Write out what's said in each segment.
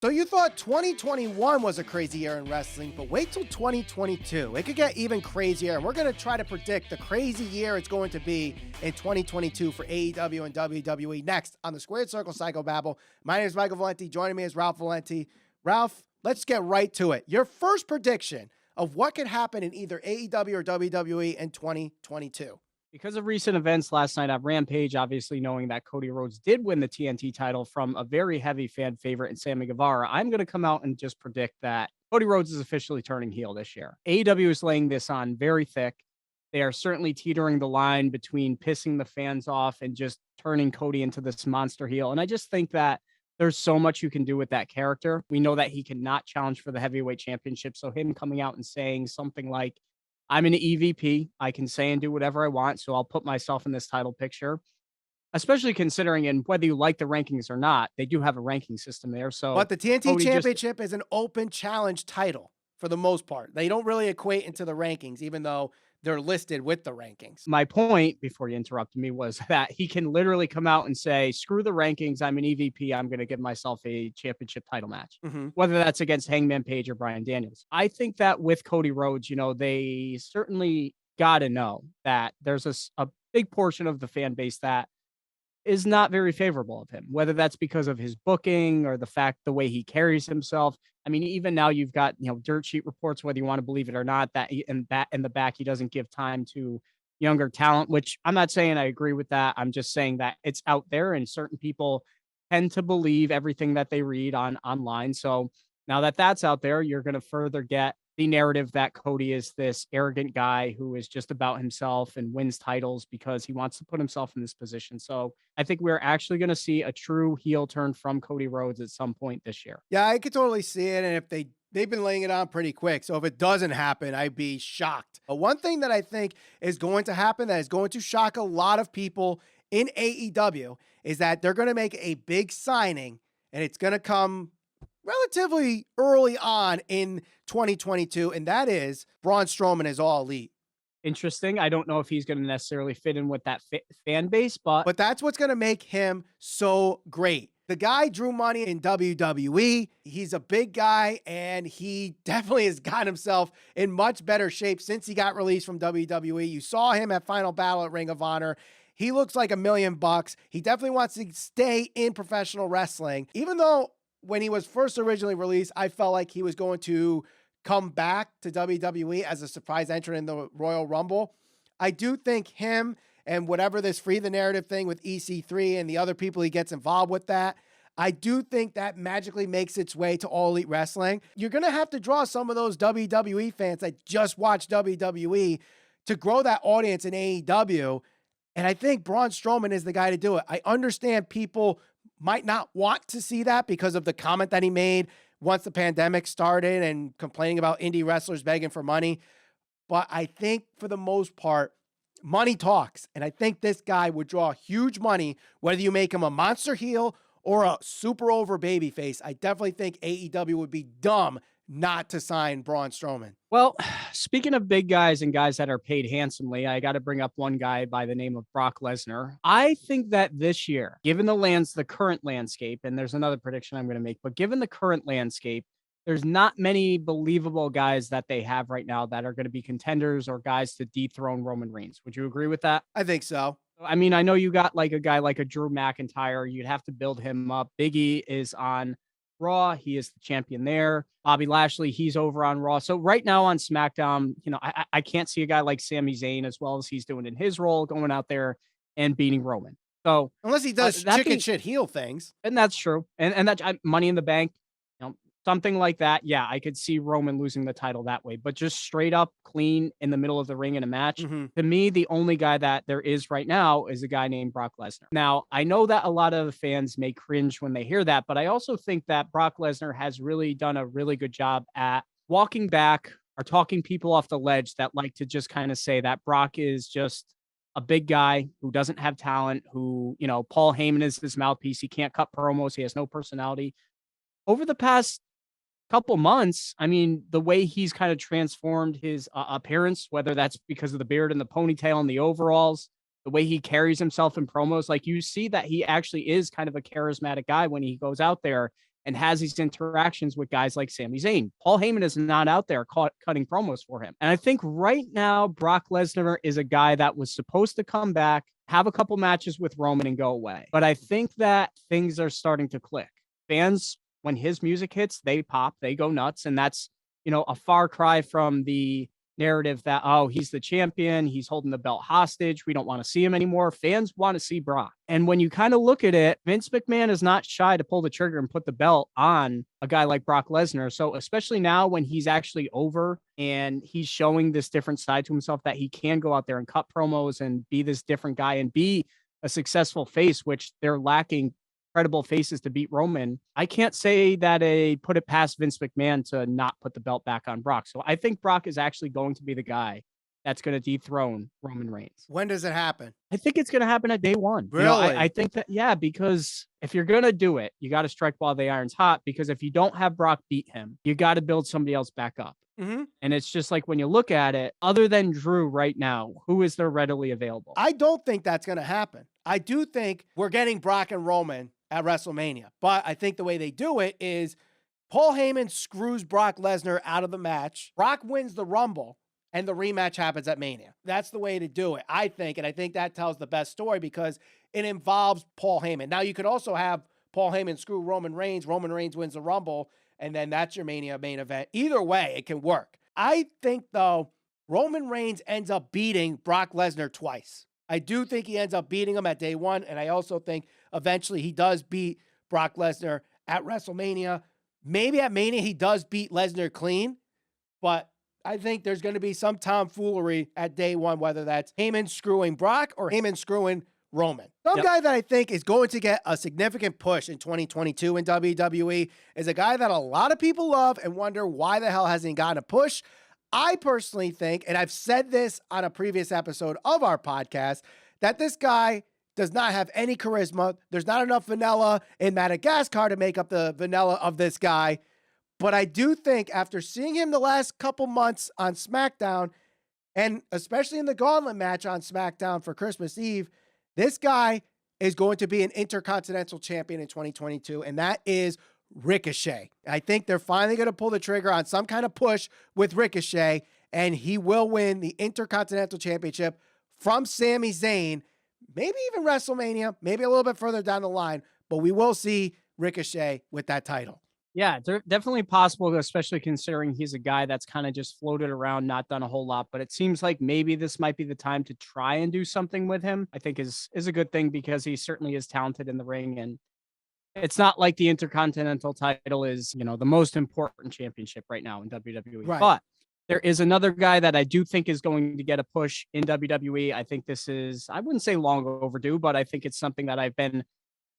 So you thought 2021 was a crazy year in wrestling, but wait till 2022. It could get even crazier, and we're going to try to predict the crazy year it's going to be in 2022 for AEW and WWE next on the Squared Circle Psychobabble. My name is Michael Valenti. Joining me is Ralph Valenti. Ralph, let's get right to it. Your first prediction of what could happen in either AEW or WWE in 2022. Because of recent events last night at Rampage, obviously knowing that Cody Rhodes did win the TNT title from a very heavy fan favorite in Sammy Guevara, I'm going to come out and just predict that Cody Rhodes is officially turning heel this year. AEW is laying this on very thick. They are certainly teetering the line between pissing the fans off and just turning Cody into this monster heel. And I just think that there's so much you can do with that character. We know that he cannot challenge for the heavyweight championship. So him coming out and saying something like, I'm an EVP. I can say and do whatever I want. So I'll put myself in this title picture, especially considering, and whether you like the rankings or not, they do have a ranking system there. So, But the TNT Cody Championship is an open challenge title for the most part. They don't really equate into the rankings, even though they're listed with the rankings. My point before you interrupted me was that he can literally come out and say, screw the rankings. I'm an EVP. I'm going to give myself a championship title match, whether that's against Hangman Page or Bryan Daniels. I think that with Cody Rhodes, they certainly got to know that there's a big portion of the fan base that is not very favorable of him, whether that's because of his booking or the way he carries himself. I mean, even now you've got, dirt sheet reports, whether you want to believe it or not, that in the back, he doesn't give time to younger talent, which I'm not saying I agree with that. I'm just saying that it's out there and certain people tend to believe everything that they read online. So now that that's out there, you're going to further get the narrative that Cody is this arrogant guy who is just about himself and wins titles because he wants to put himself in this position. So I think we're actually going to see a true heel turn from Cody Rhodes at some point this year. Yeah, I could totally see it. And if they've been laying it on pretty quick. So if it doesn't happen, I'd be shocked. But one thing that I think is going to happen that is going to shock a lot of people in AEW is that they're going to make a big signing, and it's going to come relatively early on in 2022, and that is Braun Strowman is All Elite. Interesting. I don't know if he's going to necessarily fit in with that fan base, but that's what's going to make him so great. The guy drew money in WWE. He's a big guy, and he definitely has got himself in much better shape since he got released from WWE. You saw him at Final Battle at Ring of Honor. He looks like $1 million. He definitely wants to stay in professional wrestling, even though when he was first originally released, I felt like he was going to come back to WWE as a surprise entrant in the Royal Rumble. I do think him and whatever this Free the Narrative thing with EC3 and the other people he gets involved with that, I do think that magically makes its way to All Elite Wrestling. You're going to have to draw some of those WWE fans that just watch WWE to grow that audience in AEW. And I think Braun Strowman is the guy to do it. I understand people might not want to see that because of the comment that he made once the pandemic started and complaining about indie wrestlers begging for money. But I think for the most part, money talks. And I think this guy would draw huge money, whether you make him a monster heel or a super over babyface. I definitely think AEW would be dumb not to sign Braun Strowman. Well, speaking of big guys and guys that are paid handsomely, I got to bring up one guy by the name of Brock Lesnar. I think that this year, given the current landscape, and there's another prediction I'm going to make, but given the current landscape, there's not many believable guys that they have right now that are going to be contenders or guys to dethrone Roman Reigns. Would you agree with that? I think so. I mean, I know you got like a guy like a Drew McIntyre. You'd have to build him up. Big E is on Raw. He is the champion there. Bobby Lashley, he's over on Raw. So right now on SmackDown, I can't see a guy like Sami Zayn, as well as he's doing in his role, going out there and beating Roman. So unless he does chicken shit heel things. And that's true. And that's Money in the Bank, something like that. Yeah, I could see Roman losing the title that way, but just straight up clean in the middle of the ring in a match. To me, the only guy that there is right now is a guy named Brock Lesnar. Now, I know that a lot of fans may cringe when they hear that, but I also think that Brock Lesnar has really done a really good job at walking back or talking people off the ledge that like to just kind of say that Brock is just a big guy who doesn't have talent, who, Paul Heyman is his mouthpiece. He can't cut promos. He has no personality. Over the past couple months, I mean, the way he's kind of transformed his appearance, whether that's because of the beard and the ponytail and the overalls, the way he carries himself in promos, like you see that he actually is kind of a charismatic guy when he goes out there and has these interactions with guys like Sami Zayn. Paul Heyman is not out there cutting promos for him. And I think right now, Brock Lesnar is a guy that was supposed to come back, have a couple matches with Roman and go away. But I think that things are starting to click. Fans, when his music hits, they pop, they go nuts. And that's, a far cry from the narrative that, oh, he's the champion, he's holding the belt hostage, we don't want to see him anymore. Fans want to see Brock. And when you kind of look at it, Vince McMahon is not shy to pull the trigger and put the belt on a guy like Brock Lesnar. So especially now when he's actually over and he's showing this different side to himself, that he can go out there and cut promos and be this different guy and be a successful face, which they're lacking credible faces to beat Roman. I can't say that put it past Vince McMahon to not put the belt back on Brock. So I think Brock is actually going to be the guy that's going to dethrone Roman Reigns. When does it happen? I think it's going to happen at day one. Really? I think that, yeah, because if you're going to do it, you got to strike while the iron's hot, because if you don't have Brock beat him, you got to build somebody else back up. Mm-hmm. And it's just like when you look at it, other than Drew right now, who is there readily available? I don't think that's going to happen. I do think we're getting Brock and Roman at WrestleMania. But I think the way they do it is Paul Heyman screws Brock Lesnar out of the match. Brock wins the Rumble, and the rematch happens at Mania. That's the way to do it, I think. And I think that tells the best story because it involves Paul Heyman. Now, you could also have Paul Heyman screw Roman Reigns wins the Rumble, and then that's your Mania main event. Either way, it can work. I think, though, Roman Reigns ends up beating Brock Lesnar twice. I do think he ends up beating him at day one, and I also think eventually he does beat Brock Lesnar at WrestleMania. Maybe at Mania he does beat Lesnar clean, but I think there's going to be some tomfoolery at day one, whether that's Heyman screwing Brock or Heyman screwing Roman. Some guy that I think is going to get a significant push in 2022 in WWE is a guy that a lot of people love and wonder why the hell hasn't he gotten a push. I personally think, and I've said this on a previous episode of our podcast, that this guy does not have any charisma. There's not enough vanilla in Madagascar to make up the vanilla of this guy. But I do think after seeing him the last couple months on SmackDown, and especially in the Gauntlet match on SmackDown for Christmas Eve, this guy is going to be an Intercontinental Champion in 2022, and that is Ricochet. I think they're finally going to pull the trigger on some kind of push with Ricochet, and he will win the Intercontinental Championship from Sami Zayn, maybe even WrestleMania, maybe a little bit further down the line, but we will see Ricochet with that title. Yeah, definitely possible, especially considering he's a guy that's kind of just floated around, not done a whole lot. But it seems like maybe this might be the time to try and do something with him. I think is a good thing because he certainly is talented in the ring, and it's not like the Intercontinental title is, the most important championship right now in WWE. Right. But there is another guy that I do think is going to get a push in WWE. I think this is, I wouldn't say long overdue, but I think it's something that I've been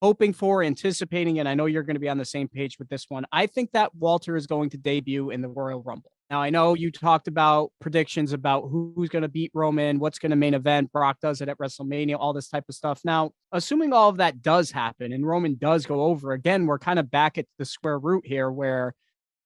hoping for, anticipating, and I know you're going to be on the same page with this one. I think that Walter is going to debut in the Royal Rumble. Now, I know you talked about predictions about who's going to beat Roman, what's going to main event, Brock does it at WrestleMania, all this type of stuff. Now, assuming all of that does happen and Roman does go over, again, we're kind of back at the square root here where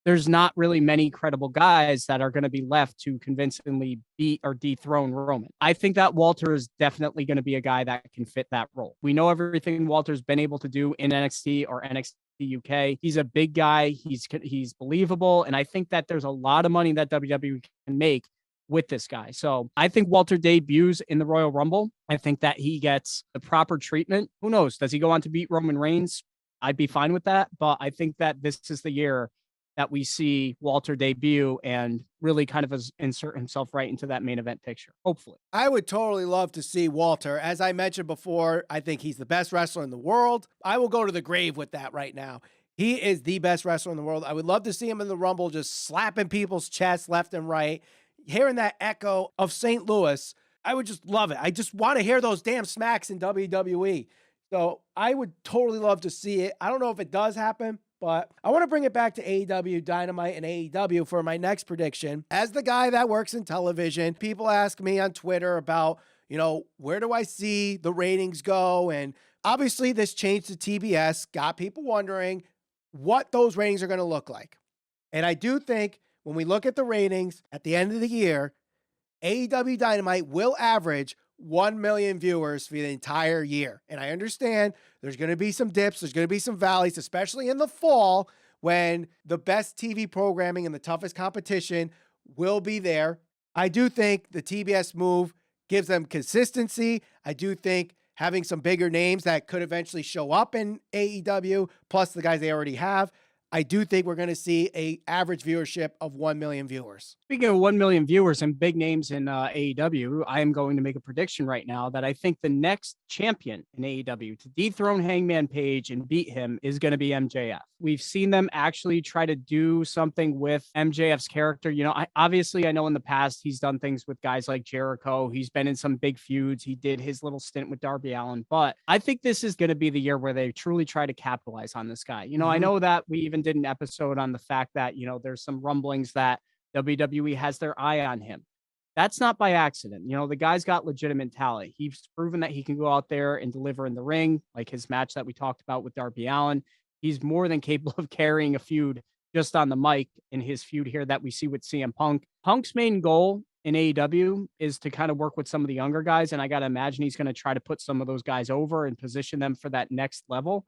there's not really many credible guys that are going to be left to convincingly beat or dethrone Roman. I think that Walter is definitely going to be a guy that can fit that role. We know everything Walter's been able to do in NXT or NXT UK. He's a big guy. He's believable. And I think that there's a lot of money that WWE can make with this guy. So I think Walter debuts in the Royal Rumble. I think that he gets the proper treatment. Who knows? Does he go on to beat Roman Reigns? I'd be fine with that. But I think that this is the year that we see Walter debut and really kind of insert himself right into that main event picture, hopefully. I would totally love to see Walter. As I mentioned before, I think he's the best wrestler in the world. I will go to the grave with that right now. He is the best wrestler in the world. I would love to see him in the Rumble, just slapping people's chests left and right, hearing that echo of St. Louis. I would just love it. I just want to hear those damn smacks in WWE. So I would totally love to see it. I don't know if it does happen, but I want to bring it back to AEW Dynamite and AEW for my next prediction. As the guy that works in television, people ask me on Twitter about, where do I see the ratings go? And obviously this change to TBS got people wondering what those ratings are going to look like. And I do think when we look at the ratings at the end of the year, AEW Dynamite will average 1 million viewers for the entire year. And I understand there's going to be some dips, there's going to be some valleys, especially in the fall when the best TV programming and the toughest competition will be there. I do think the TBS move gives them consistency. I do think having some bigger names that could eventually show up in AEW, plus the guys they already have, I do think we're going to see a average viewership of 1 million viewers. Speaking of 1 million viewers and big names in AEW, I am going to make a prediction right now that I think the next champion in AEW to dethrone Hangman Page and beat him is going to be MJF. We've seen them actually try to do something with MJF's character. You know, I know in the past he's done things with guys like Jericho. He's been in some big feuds. He did his little stint with Darby Allin, but I think this is going to be the year where they truly try to capitalize on this guy. You know, I know that we even did an episode on the fact that, you know, there's some rumblings that WWE has their eye on him. That's not by accident. You know, the guy's got legitimate talent. He's proven that he can go out there and deliver in the ring, like his match that we talked about with Darby Allin. He's more than capable of carrying a feud just on the mic in his feud here that we see with CM Punk. Punk's main goal in AEW is to kind of work with some of the younger guys, and I got to imagine he's going to try to put some of those guys over and position them for that next level.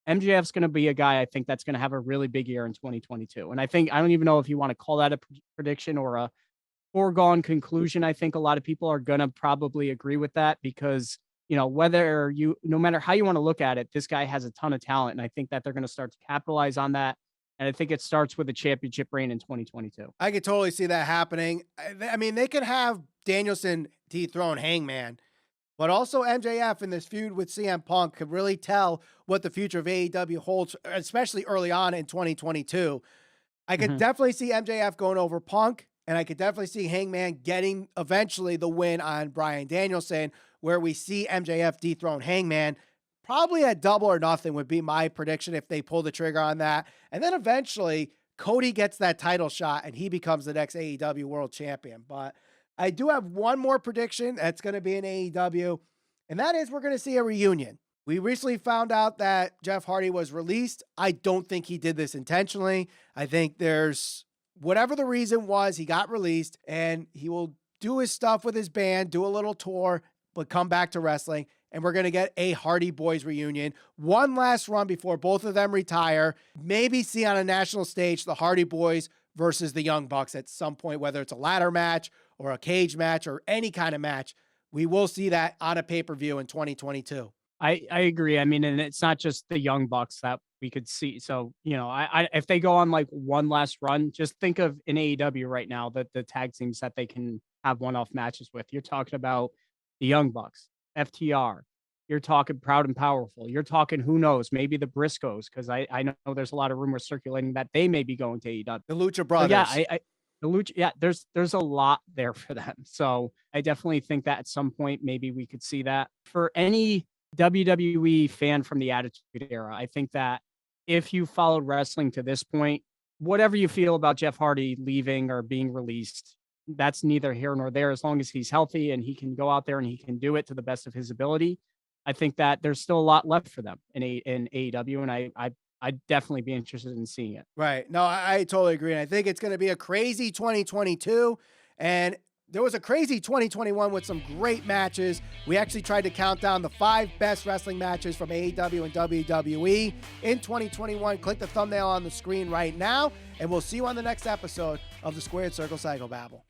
MJF's going to be a guy I think that's going to have a really big year in 2022. And I don't even know if you want to call that a prediction or a foregone conclusion. I think a lot of people are going to probably agree with that because, you know, no matter how you want to look at it, this guy has a ton of talent. And I think that they're going to start to capitalize on that. And I think it starts with a championship reign in 2022. I could totally see that happening. I mean, they could have Danielson dethrone Hangman, but also MJF in this feud with CM Punk could really tell what the future of AEW holds, especially early on in 2022. I could definitely see MJF going over Punk, and I could definitely see Hangman getting eventually the win on Bryan Danielson, where we see MJF dethrone Hangman. Probably at Double or Nothing would be my prediction if they pull the trigger on that. And then eventually Cody gets that title shot and he becomes the next AEW World Champion. But I do have one more prediction that's going to be in AEW, and that is we're going to see a reunion. We recently found out that Jeff Hardy was released. I don't think he did this intentionally. I think there's whatever the reason was, he got released and he will do his stuff with his band, do a little tour, but come back to wrestling. And we're going to get a Hardy Boys reunion. One last run before both of them retire. Maybe see on a national stage the Hardy Boys versus the Young Bucks at some point, whether it's a ladder match or a cage match or any kind of match. We will see that on a pay-per-view in 2022. I agree. I mean, and it's not just the Young Bucks that we could see. So, you know, if they go on like one last run, just think of in AEW right now that the tag teams that they can have one-off matches with. You're talking about the Young Bucks, FTR. You're talking Proud and Powerful. You're talking, who knows, maybe the Briscoes, because I know there's a lot of rumors circulating that they may be going to AEW. The Lucha Brothers. So yeah, the Lucha, yeah, there's a lot there for them. So I definitely think that at some point, maybe we could see that. For any WWE fan from the Attitude Era, I think that if you followed wrestling to this point, whatever you feel about Jeff Hardy leaving or being released, that's neither here nor there. As long as he's healthy and he can go out there and he can do it to the best of his ability, I think that there's still a lot left for them in AEW, and I'd definitely be interested in seeing it. Right. No, I totally agree. And I think it's going to be a crazy 2022. And there was a crazy 2021 with some great matches. We actually tried to count down the 5 best wrestling matches from AEW and WWE in 2021. Click the thumbnail on the screen right now, and we'll see you on the next episode of the Squared Circle Psychobabble.